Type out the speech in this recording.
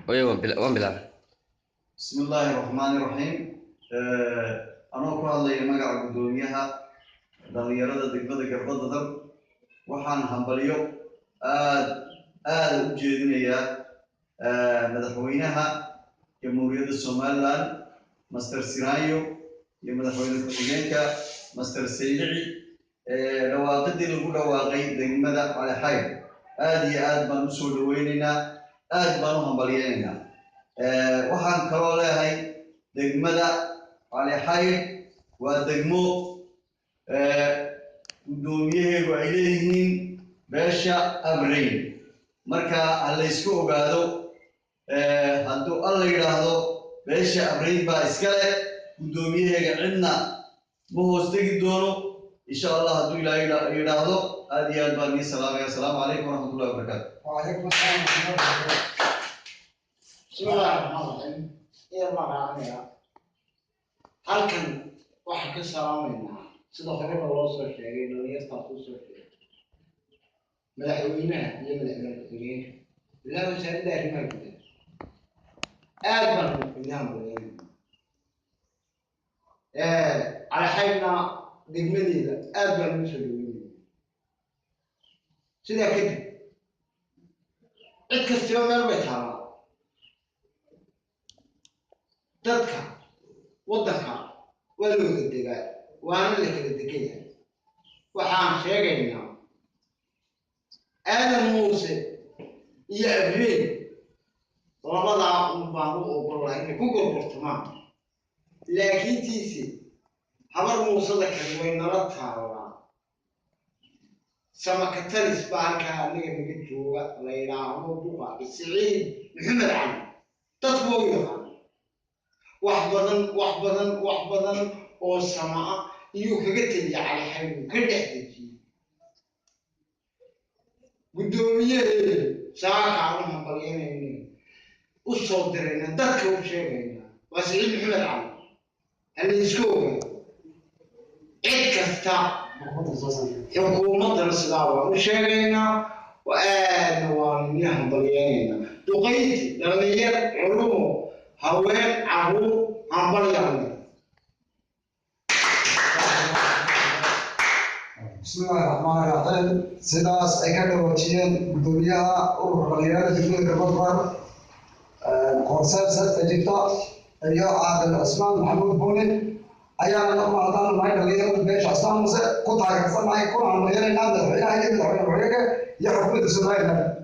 وين بلعب بسم الله الرحمن الرحيم أنا أقول لك مقع قدوميها دليرة دقيقة قبضة دم وحن همبليو وجدنا مدحوينها جمهورية الصومال مستر سيرايو مدحوين الكومينكا مستر سيدعي رواقدي نقول رواقي دقيقة على حي آد بنوصل ويننا آد بنو همبلييننا waxaan kaloo leeyahay degmada Cali Xayr waa degmo gudoomiyaheedu ay leeyihiin beesha Abrayn marka la isku ogaado hadduu alla yiraahdo beesha Abrayn baa iska leh gudoomiyaheega cidna ma hoos tagi doono insha Allah hadduu Ilaahay yiraahdo aad iyo aad baan salaamay assalaamu calaykum waraxmatullaahi wabarakaatuh wa calaykum asalaam waraxmatullaahi بسم الله الرحمن الرحيم يا الله عليها halkan waxa ka salaamayna sida hore loo soo sheegay dhalinyarta ku soo sheegay madaxweynaha iyo madaxweynaha ilaa wasaaradda arrimaha gudaha aad baan u filayaa على حينا degmadeeda aad baan u soo dhaweeyay sida kadib cid kasta meel bay taala dadka wadanka waa loo degaa waana la kala degayaa waxaan sheegaynaa aadan muuse iyo abriil labadaa un baan u ogolahay inay ku gorgortamaan laakiin tiisi habar muusada kale way nala taalaa samakatalis baa halkaa aniga naga jooga la yidhaahdo duqa Siciid Maxamed Cali dadku waa yaqaan wax badan oo samaa iyo kaga tagay Cali Xayr ka dhaxdajiyay gudoomiyaha saaka aan hambalyeynayna u soo dirayna dadka u sheegayna waa Siciid Maxamed Cali hal isku ogaa cid kasta xukuumadda sidaa waan u sheegaynaa وأنا وانيهم ضليانين تقيت لغير علوم هوين عبو عن ضليانين بسم الله الرحمن الرحيم سيداس أكاد وجهين الدنيا ورغيرات الدنيا كبر قرصات ستجيبتا اليوم عاد الأسمان محمود بوني أيام لما أعطانا معي غيرات البيش أسلام موسى كنت عارف معي كل عن غير الناس الحين هاي من الحين يحكم السودان